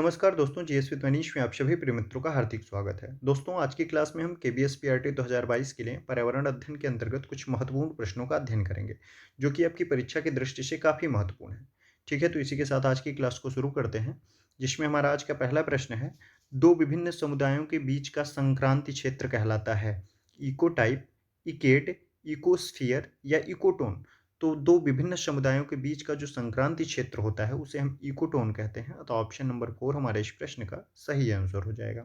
नमस्कार दोस्तों, GS with Manish में आप सभी प्रिय मित्रों का हार्दिक स्वागत है। दोस्तों, आज की क्लास में हम केबीएस पीआरटी 2022 के लिए पर्यावरण अध्ययन के अंतर्गत कुछ महत्वपूर्ण प्रश्नों का अध्ययन करेंगे, जो कि आपकी परीक्षा की दृष्टि से काफ़ी महत्वपूर्ण है। ठीक है, तो इसी के साथ आज की क्लास को शुरू करते हैं, जिसमें हमारा आज का पहला प्रश्न है, दो विभिन्न समुदायों के बीच का संक्रांति क्षेत्र कहलाता है इको टाइप, इकेट, इकोस्फियर या इकोटोन। तो दो विभिन्न समुदायों के बीच का जो संक्रांति क्षेत्र होता है उसे हम इकोटोन कहते हैं। तो ऑप्शन नंबर 4 हमारे इस प्रश्न का सही आंसर हो जाएगा।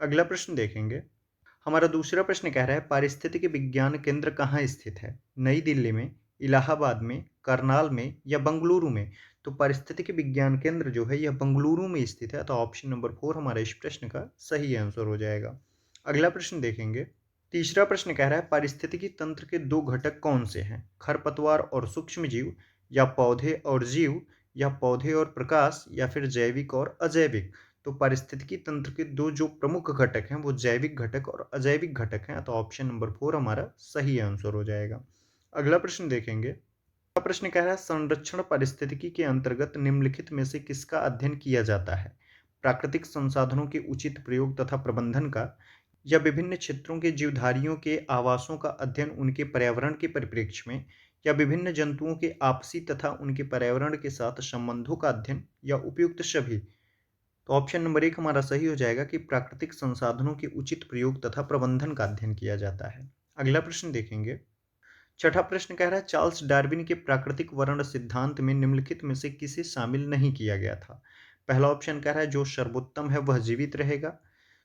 अगला प्रश्न देखेंगे। हमारा दूसरा प्रश्न कह रहा है पारिस्थितिकी विज्ञान केंद्र कहाँ स्थित है? नई दिल्ली में, इलाहाबाद में, करनाल में या बेंगलुरु में? तो पारिस्थितिकी विज्ञान केंद्र जो है यह बेंगलुरु में स्थित है। तो ऑप्शन नंबर 4 हमारे इस प्रश्न का सही आंसर हो जाएगा। अगला प्रश्न देखेंगे। तीसरा प्रश्न कह रहा है पारिस्थितिकी तंत्र के दो घटक कौन से हैं? खरपतवार और सूक्ष्म जीव, या पौधे और जीव, या पौधे और प्रकाश, या फिर जैविक और अजैविक? तो पारिस्थितिकी तंत्र के दो जो प्रमुख घटक हैं वो जैविक घटक और अजैविक घटक हैं। तो ऑप्शन नंबर 4 हमारा सही आंसर हो जाएगा। अगला प्रश्न देखेंगे। अगला प्रश्न कह रहा है संरक्षण पारिस्थितिकी के अंतर्गत निम्नलिखित में से किसका अध्ययन किया जाता है? प्राकृतिक संसाधनों के उचित प्रयोग तथा प्रबंधन का, या विभिन्न क्षेत्रों के जीवधारियों के आवासों का अध्ययन उनके पर्यावरण के परिप्रेक्ष्य में, या विभिन्न जंतुओं के आपसी तथा उनके पर्यावरण के साथ संबंधों का अध्ययन, या उपयुक्त सभी? तो ऑप्शन नंबर 1 हमारा सही हो जाएगा कि प्राकृतिक संसाधनों के उचित प्रयोग तथा प्रबंधन का अध्ययन किया जाता है। अगला प्रश्न देखेंगे। छठा प्रश्न कह रहा है चार्ल्स डार्विन के प्राकृतिक वर्ण सिद्धांत में निम्नलिखित में से किसे शामिल नहीं किया गया था? पहला ऑप्शन कह रहा है जो सर्वोत्तम है वह जीवित रहेगा।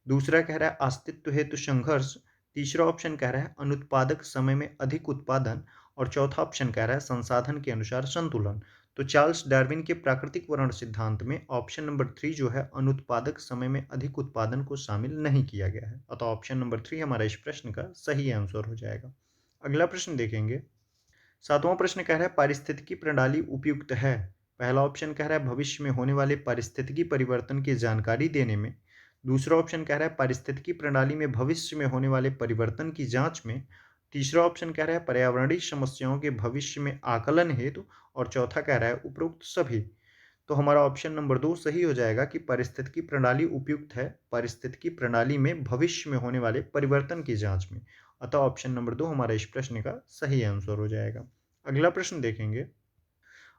दूसरा कह रहा है अस्तित्व हेतु संघर्ष। तीसरा ऑप्शन कह रहा है अनुत्पादक समय में अधिक उत्पादन। और चौथा ऑप्शन कह रहा है संसाधन के अनुसार संतुलन। तो चार्ल्स डार्विन के प्राकृतिक वर्ण सिद्धांत में ऑप्शन नंबर 3 जो है अनुत्पादक समय में अधिक उत्पादन को शामिल नहीं किया गया है। अतः ऑप्शन नंबर 3 हमारा इस प्रश्न का सही आंसर हो जाएगा। अगला प्रश्न देखेंगे। सातवां प्रश्न कह रहा है पारिस्थितिकी प्रणाली उपयुक्त है? पहला ऑप्शन कह रहा है भविष्य में होने वाले पारिस्थितिकी परिवर्तन की जानकारी देने में। दूसरा ऑप्शन कह रहा है पारिस्थितिकी प्रणाली में भविष्य में होने वाले परिवर्तन की जांच में। तीसरा ऑप्शन कह रहा है पर्यावरणीय समस्याओं के भविष्य में आकलन हेतु। और चौथा कह रहा है उपरोक्त सभी। तो हमारा ऑप्शन नंबर 2 सही हो जाएगा कि पारिस्थितिकी प्रणाली उपयुक्त है पारिस्थितिकी प्रणाली में भविष्य में होने वाले परिवर्तन की जांच में। अतः ऑप्शन नंबर 2 हमारा इस प्रश्न का सही आंसर हो जाएगा। अगला प्रश्न देखेंगे।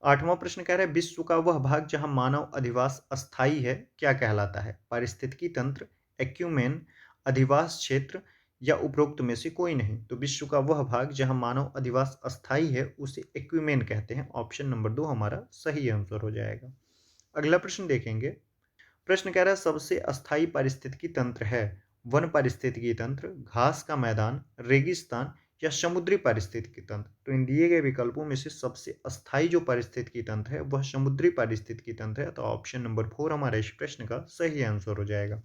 आठवां प्रश्न कह रहा है विश्व का वह भाग जहां मानव अधिवास अस्थायी है क्या कहलाता है? पारिस्थितिकी तंत्र, एक्यूमेन, अधिवास क्षेत्र, या उपरोक्त में से कोई नहीं? तो विश्व का वह भाग जहां मानव अधिवास अस्थायी है उसे एक्यूमेन कहते हैं। ऑप्शन नंबर 2 हमारा सही आंसर हो जाएगा। अगला प्रश्न देखेंगे। प्रश्न कह रहा है सबसे अस्थायी पारिस्थितिकी तंत्र है वन पारिस्थितिकी तंत्र, घास का मैदान, रेगिस्तान, या समुद्री पारिस्थितिकी तंत्र? तो इन दिए गए विकल्पों में से सबसे अस्थायी जो पारिस्थितिकी तंत्र है वह समुद्री पारिस्थितिकी तंत्र है। तो ऑप्शन नंबर 4 हमारे इस प्रश्न का सही आंसर हो जाएगा।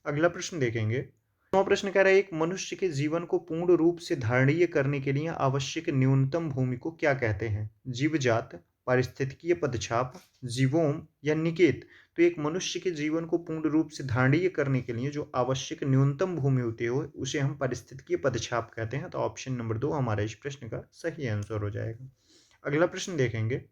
अगला प्रश्न देखेंगे। नौ प्रश्न कह रहा है एक मनुष्य के जीवन को पूर्ण रूप से धारणीय करने के लिए आवश्यक न्यूनतम भूमि को क्या कहते हैं? जीवजात, पारिस्थितिकीय पदछाप, जीवोम, या निकेत? तो एक मनुष्य के जीवन को पूर्ण रूप से धारणीय करने के लिए जो आवश्यक न्यूनतम भूमि होती है उसे हम पारिस्थितिकीय पदछाप कहते हैं। तो ऑप्शन नंबर 2 हमारा इस प्रश्न का सही आंसर हो जाएगा। अगला प्रश्न देखेंगे।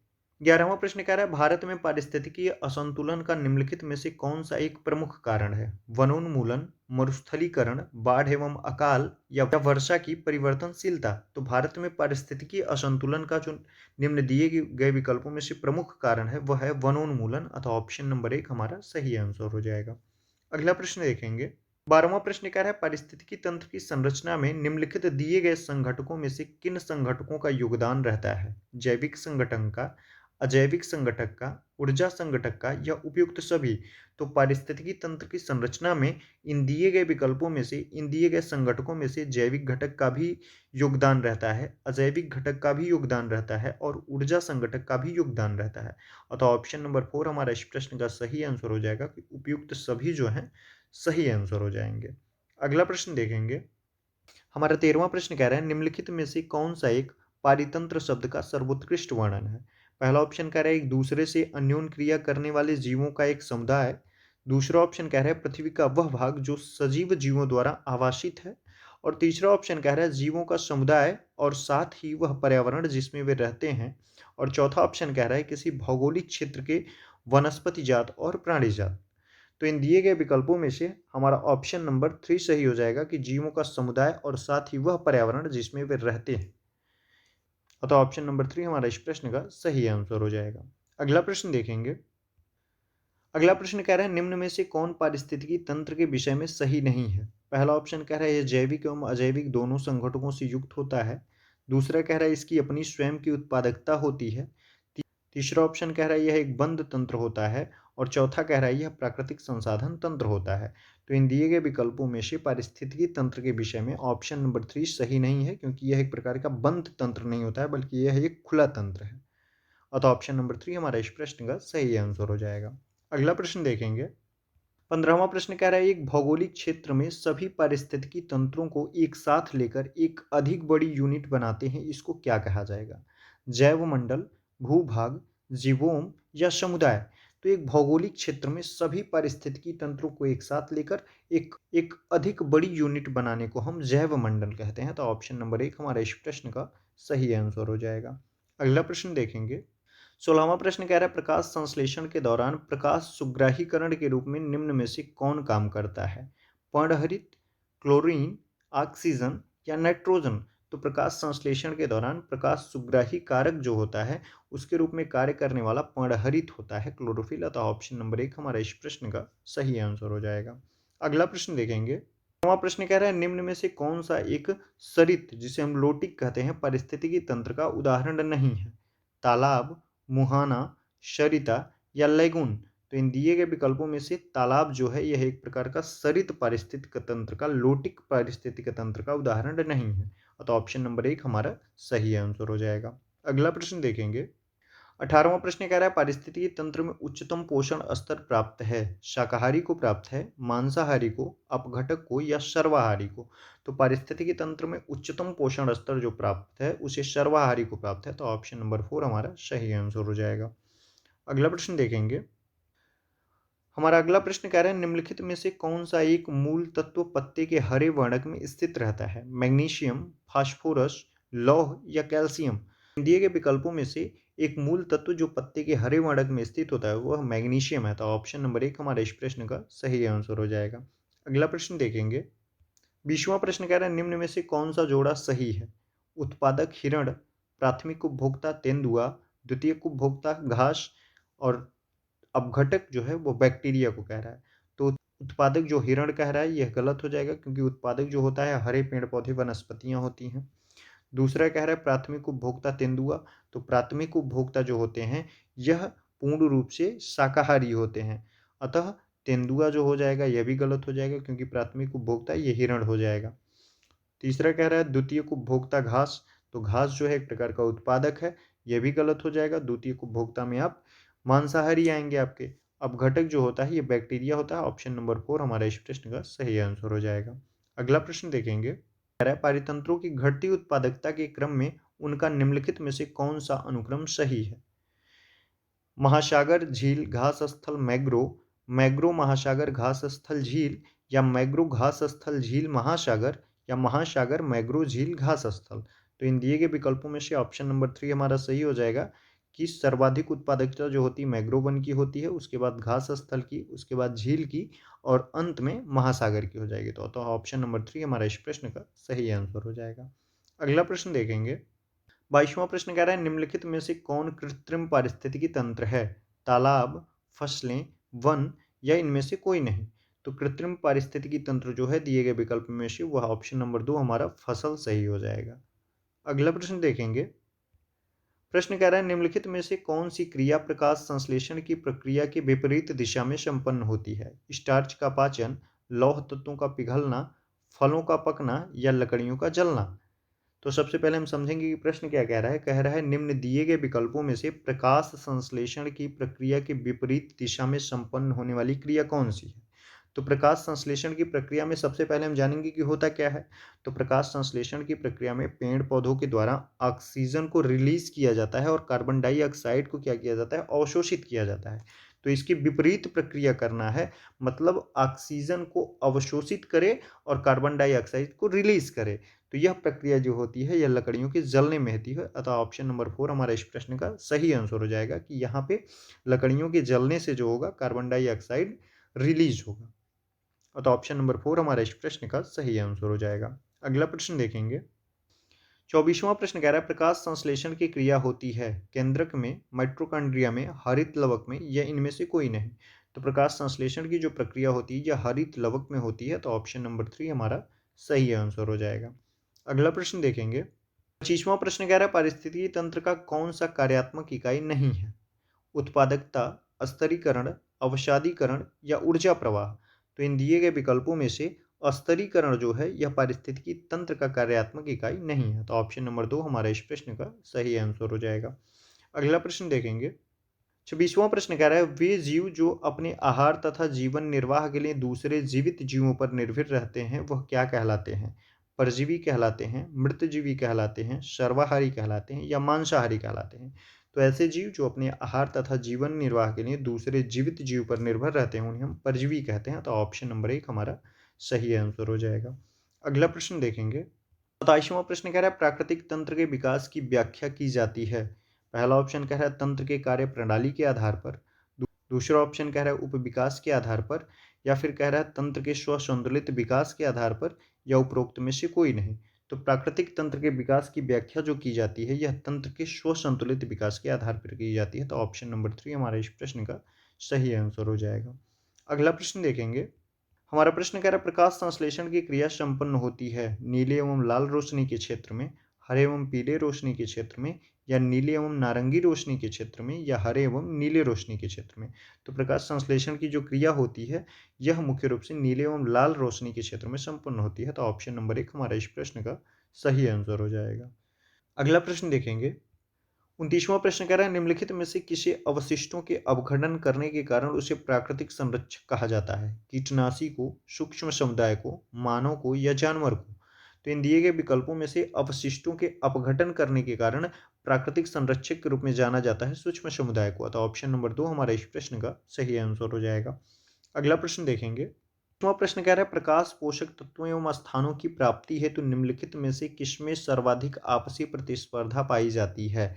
11वां प्रश्न कह रहा है भारत में पारिस्थितिकीय असंतुलन का निम्नलिखित में से कौन सा एक प्रमुख कारण है? वनोन्मूलन, मरुस्थलीकरण, बाढ़ एवं अकाल, या वर्षा की परिवर्तनशीलता? तो भारत में पारिस्थितिकीय असंतुलन का जो निम्न दिए गए विकल्पों में से प्रमुख कारण है वह है वनोन्मूलन। अतः ऑप्शन नंबर 1 हमारा सही आंसर हो जाएगा। अगला प्रश्न देखेंगे। 12वां प्रश्न कह रहा है पारिस्थितिकी तंत्र की संरचना में निम्नलिखित दिए गए संघटकों में से किन संघटकों का योगदान रहता है? जैविक संगठन का, अजैविक संगठक का, ऊर्जा संगठक का, या उपयुक्त सभी? तो पारिस्थितिकी तंत्र की संरचना में इन दिए गए विकल्पों में से इन दिए गए संगठकों में से जैविक घटक का भी योगदान रहता है, अजैविक घटक का भी योगदान रहता है, और ऊर्जा संगठक का भी योगदान रहता है। अतः ऑप्शन नंबर 4 हमारा इस प्रश्न का सही आंसर हो जाएगा कि उपयुक्त सभी जो हैं सही आंसर हो जाएंगे। अगला प्रश्न देखेंगे। हमारा 13वां प्रश्न कह रहा है निम्नलिखित में से कौन सा एक पारितंत्र शब्द का सर्वोत्कृष्ट वर्णन है? पहला ऑप्शन कह रहा है एक दूसरे से अन्योन क्रिया करने वाले जीवों का एक समुदाय। दूसरा ऑप्शन कह रहा है पृथ्वी का वह भाग जो सजीव जीवों द्वारा आवासित है। और तीसरा ऑप्शन कह रहा है जीवों का समुदाय और साथ ही वह पर्यावरण जिसमें वे रहते हैं। और चौथा ऑप्शन कह रहा है किसी भौगोलिक क्षेत्र के वनस्पति जात और प्राणी जात। तो इन दिए गए विकल्पों में से हमारा ऑप्शन नंबर 3 सही हो जाएगा कि जीवों का समुदाय और साथ ही वह पर्यावरण जिसमें वे रहते हैं। अतः ऑप्शन नंबर 3 हमारा इस प्रश्न का सही आंसर हो जाएगा। अगला प्रश्न देखेंगे। अगला प्रश्न कह रहा है निम्न में से कौन पारिस्थितिकी तंत्र के विषय में सही नहीं है। पहला ऑप्शन कह रहा है यह जैविक एवं अजैविक दोनों संगठनों से युक्त होता है। दूसरा कह रहा है इसकी अपनी स्वयं की उत्पादकता होती है। तीसरा ऑप्शन कह रहा है यह एक बंद तंत्र होता है। और चौथा कह रहा है यह प्राकृतिक संसाधन तंत्र होता है। तो इन दिए गए विकल्पों में से पारिस्थितिकी तंत्र के विषय में ऑप्शन नंबर 3 सही नहीं है, क्योंकि यह एक प्रकार का बंद तंत्र नहीं होता है, बल्कि यह एक खुला तंत्र है। अतः ऑप्शन नंबर 3 हमारा इस प्रश्न का सही आंसर हो जाएगा। अगला प्रश्न देखेंगे। 15वां प्रश्न कह रहा है एक भौगोलिक क्षेत्र में सभी पारिस्थितिकी तंत्रों को एक साथ लेकर एक अधिक बड़ी यूनिट बनाते हैं, इसको क्या कहा जाएगा। जैवमंडल, भूभाग, जीवोम या समुदाय। तो एक भौगोलिक क्षेत्र में सभी पारिस्थितिकी तंत्रों को एक साथ लेकर एक अधिक बड़ी यूनिट बनाने को हम जैवमंडल कहते हैं। तो ऑप्शन नंबर 1 हमारा इस प्रश्न का सही आंसर हो जाएगा। अगला प्रश्न देखेंगे। 16वां प्रश्न कह रहा है प्रकाश संश्लेषण के दौरान प्रकाश सुग्राहीकरण के रूप में निम्न में से कौन काम करता है। पर्णहरित, क्लोरीन, ऑक्सीजन या नाइट्रोजन। तो प्रकाश संश्लेषण के दौरान प्रकाश सुग्राही कारक जो होता है उसके रूप में कार्य करने वाला पर्णहरित होता है, क्लोरोफिल। अतः ऑप्शन नंबर 1 हमारा इस प्रश्न का सही आंसर हो जाएगा। अगला प्रश्न देखेंगे। नवा प्रश्न कह रहा है निम्न में से कौन सा एक सरित जिसे हम लोटिक कहते हैं पारिस्थितिकी तंत्र का उदाहरण नहीं है। तालाब, मुहाना, सरिता या लेगून। तो इन दिए गए विकल्पों में से तालाब जो है यह एक प्रकार का सरित पारिस्थितिक तंत्र का लोटिक पारिस्थितिक तंत्र का उदाहरण नहीं है। तो ऑप्शन नंबर 1 हमारा सही आंसर हो जाएगा। अगला प्रश्न देखेंगे। 18वां प्रश्न कह रहा है पारिस्थितिकी तंत्र में उच्चतम पोषण स्तर प्राप्त है, शाकाहारी को प्राप्त है, मांसाहारी को, अपघटक को या सर्वाहारी को। तो पारिस्थितिकी तंत्र में उच्चतम पोषण स्तर जो प्राप्त है उसे सर्वाहारी को प्राप्त है। तो ऑप्शन नंबर 4 हमारा सही आंसर हो जाएगा। अगला प्रश्न देखेंगे। हमारा अगला प्रश्न कह रहा है निम्नलिखित में से कौन सा एक मूल तत्व पत्ते के हरे वर्णक में स्थित रहता है। मैग्नीशियम, फास्फोरस, लौह या कैल्शियम। दिए गए विकल्पों में से एक मूल तत्व जो पत्ते के हरे वर्णक में स्थित होता है वह मैग्नीशियम है। तो ऑप्शन नंबर 1 हमारे इस प्रश्न का सही आंसर हो जाएगा। अगला प्रश्न देखेंगे। 20वां प्रश्न कह रहा है निम्न में से कौन सा जोड़ा सही है। उत्पादक हिरण, प्राथमिक उपभोक्ता तेंदुआ, द्वितीयक उपभोक्ता घास और अपघटक जो है वो बैक्टीरिया को कह रहा है। तो उत्पादक जो हिरण कह रहा है यह गलत हो जाएगा, क्योंकि उत्पादक जो होता है हरे पेड़ पौधे वनस्पतियां होती हैं। दूसरा कह रहा है प्राथमिक उपभोक्ता तेंदुआ। तो प्राथमिक उपभोक्ता जो होते हैं यह पूर्ण रूप से शाकाहारी होते हैं। अतः तेंदुआ जो हो जाएगा यह भी गलत हो जाएगा, क्योंकि प्राथमिक उपभोक्ता ये हिरण हो जाएगा। तीसरा कह रहा है द्वितीयक उपभोक्ता घास। तो घास जो है एक प्रकार का उत्पादक है, यह भी गलत हो जाएगा। द्वितीयक उपभोक्ता में आप मांसाहारी आएंगे आपके। अपघटक जो होता है ये बैक्टीरिया होता है। ऑप्शन नंबर 4 हमारा इस प्रश्न का सही आंसर हो जाएगा। अगला प्रश्न देखेंगे। पारितंत्रों की घटती उत्पादकता के क्रम में उनका निम्नलिखित में से कौन सा अनुक्रम सही है। महासागर झील घास स्थल मैग्रो, मैग्रो महासागर घास स्थल झील या मैग्रो घास स्थल झील महासागर या महासागर मैग्रो झील घास स्थल। तो इन दिए गए विकल्पों में से ऑप्शन नंबर 3 हमारा सही हो जाएगा कि सर्वाधिक उत्पादकता जो होती है मैग्रो वन की होती है, उसके बाद घास स्थल की, उसके बाद झील की और अंत में महासागर की हो जाएगी। तो ऑप्शन नंबर 3 हमारा इस प्रश्न का सही आंसर हो जाएगा। अगला प्रश्न देखेंगे। 22वां प्रश्न कह रहा है निम्नलिखित में से कौन कृत्रिम पारिस्थितिकी तंत्र है। तालाब, फसलें, वन या इनमें से कोई नहीं। तो कृत्रिम पारिस्थितिकी तंत्र जो है दिए गए विकल्प में से वह ऑप्शन नंबर 2 हमारा फसल सही हो जाएगा। अगला प्रश्न देखेंगे। प्रश्न कह रहा है निम्नलिखित में से कौन सी क्रिया प्रकाश संश्लेषण की प्रक्रिया के विपरीत दिशा में संपन्न होती है। स्टार्च का पाचन, लौह तत्वों का पिघलना, फलों का पकना या लकड़ियों का जलना। तो सबसे पहले हम समझेंगे कि प्रश्न क्या कह रहा है। कह रहा है निम्न दिए गए विकल्पों में से प्रकाश संश्लेषण की प्रक्रिया के विपरीत दिशा में संपन्न होने वाली क्रिया कौन सी है। तो प्रकाश संश्लेषण की प्रक्रिया में सबसे पहले हम जानेंगे कि होता क्या है। तो प्रकाश संश्लेषण की प्रक्रिया में पेड़ पौधों के द्वारा ऑक्सीजन को रिलीज किया जाता है और कार्बन डाइऑक्साइड को क्या किया जाता है, अवशोषित किया जाता है। तो इसकी विपरीत प्रक्रिया करना है, मतलब ऑक्सीजन को अवशोषित करे और कार्बन डाइऑक्साइड को रिलीज करे। तो यह प्रक्रिया जो होती है यह लकड़ियों के जलने में होती है। अतः ऑप्शन नंबर 4 हमारा इस प्रश्न का सही आंसर हो जाएगा कि यहाँ पे लकड़ियों के जलने से जो होगा कार्बन डाइऑक्साइड रिलीज होगा। तो ऑप्शन नंबर 4 हमारा इस प्रश्न का सही आंसर हो जाएगा। अगला प्रश्न देखेंगे। 24वां प्रश्न कह रहा है प्रकाश संश्लेषण की क्रिया होती है केंद्रक में, माइटोकॉन्ड्रिया में, हरित लवक में या इनमें से कोई नहीं। तो प्रकाश संश्लेषण की जो प्रक्रिया होती है यह हरित लवक में होती है। तो ऑप्शन नंबर 3 हमारा सही आंसर हो जाएगा। अगला प्रश्न देखेंगे। 25वां प्रश्न कह रहा है पारिस्थितिकी तंत्र का कौन सा कार्यात्मक इकाई नहीं है? उत्पादकता, स्तरीकरण, अवसादीकरण या ऊर्जा प्रवाह। तो इन दिए गए विकल्पों में से स्तरीकरण जो है यह पारिस्थितिकी तंत्र का कार्यात्मक इकाई नहीं है। तो ऑप्शन नंबर 2 हमारा इस प्रश्न का सही आंसर हो जाएगा। अगला प्रश्न देखेंगे। 26वां प्रश्न कह रहा है वे जीव जो अपने आहार तथा जीवन निर्वाह के लिए दूसरे जीवित जीवों पर निर्भर रहते हैं वह क्या कहलाते हैं? परजीवी कहलाते हैं, मृतजीवी कहलाते हैं, सर्वाहारी कहलाते हैं या मांसाहारी कहलाते हैं। तो ऐसे जीव जो अपने आहार तथा जीवन निर्वाह के लिए दूसरे जीवित जीव पर निर्भर रहते हैं उन्हें हम परजीवी कहते हैं। तो ऑप्शन नंबर 1 हमारा सही आंसर हो जाएगा। अगला प्रश्न देखेंगे। 27वां प्रश्न कह रहा है प्राकृतिक तंत्र के विकास की व्याख्या की जाती है। पहला ऑप्शन कह रहा है तंत्र के कार्य प्रणाली के आधार पर, दूसरा ऑप्शन कह रहा है उपविकास के आधार पर, या फिर कह रहा है तंत्र के स्वसंतुलित विकास के आधार पर, या उपरोक्त में से कोई नहीं। तो प्राकृतिक तंत्र के विकास की व्याख्या जो की जाती है यह तंत्र के स्वसंतुलित विकास के आधार पर की जाती है। तो ऑप्शन नंबर 3 हमारा इस प्रश्न का सही आंसर हो जाएगा। अगला प्रश्न देखेंगे। हमारा प्रश्न कह रहा है प्रकाश संश्लेषण की क्रिया संपन्न होती है नीले एवं लाल रोशनी के क्षेत्र में, हरे एवं पीले रोशनी के क्षेत्र में, या नीले एवं नारंगी रोशनी के क्षेत्र में, या हरे एवं नीले रोशनी के क्षेत्र में। तो प्रकाश संश्लेषण की जो क्रिया होती है यह मुख्य रूप से नीले एवं लाल रोशनी के क्षेत्र में संपन्न होती है। तो ऑप्शन नंबर 1 हमारा इस प्रश्न का सही आंसर हो जाएगा। अगला प्रश्न देखेंगे। 29वां प्रश्न कह रहा है निम्नलिखित में से किसी अवशिष्टों के अपघटन करने के कारण उसे प्राकृतिक संरक्षक कहा जाता है? कीटनाशी को, सूक्ष्म समुदाय को, मानव को या जानवर को। तो इन दिए गए विकल्पों में से अवशिष्टों के अपघटन करने के कारण प्राकृतिक संरक्षक के रूप में जाना जाता है सूक्ष्म समुदाय को। तो ऑप्शन नंबर 2 हमारा इस प्रश्न का सही आंसर हो जाएगा। अगला प्रश्न देखेंगे। प्रश्न कह रहा है प्रकाश पोषक तत्वों एवं स्थानों की प्राप्ति हेतु निम्नलिखित में से किसमें सर्वाधिक आपसी प्रतिस्पर्धा पाई जाती है?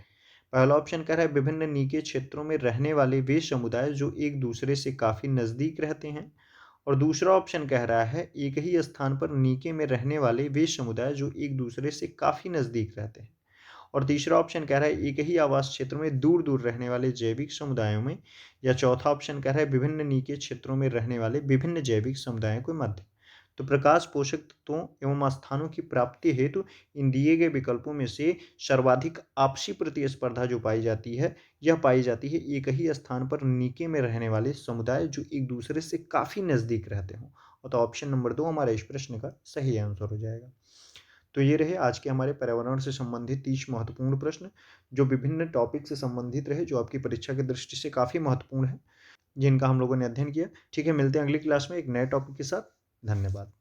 पहला ऑप्शन कह रहा है विभिन्न नीके क्षेत्रों में रहने वाले वे समुदाय जो एक दूसरे से काफ़ी नज़दीक रहते हैं, और दूसरा ऑप्शन कह रहा है एक ही स्थान पर नीके में रहने वाले वे समुदाय जो एक दूसरे से काफ़ी नज़दीक रहते हैं, और तीसरा ऑप्शन कह रहा है एक ही आवास क्षेत्र में दूर दूर रहने वाले जैविक समुदायों में, या चौथा ऑप्शन कह रहा है विभिन्न नीके क्षेत्रों में रहने वाले विभिन्न जैविक समुदायों के मध्य। तो प्रकाश पोषक तत्वों एवं स्थानों की प्राप्ति हेतु इन दिए गए विकल्पों में से सर्वाधिक आपसी प्रतिस्पर्धा जो पाई जाती है यह पाई जाती है एक ही स्थान पर नीके में रहने वाले समुदाय जो एक दूसरे से काफ़ी नज़दीक रहते हों। और तो ऑप्शन नंबर 2 हमारे इस प्रश्न का सही आंसर हो जाएगा। तो ये रहे आज के हमारे पर्यावरण से संबंधित 30 महत्वपूर्ण प्रश्न जो विभिन्न टॉपिक से संबंधित रहे, जो आपकी परीक्षा की दृष्टि से काफ़ी महत्वपूर्ण है, जिनका हम लोगों ने अध्ययन किया। ठीक है, मिलते हैं अगली क्लास में एक नए टॉपिक के साथ। धन्यवाद।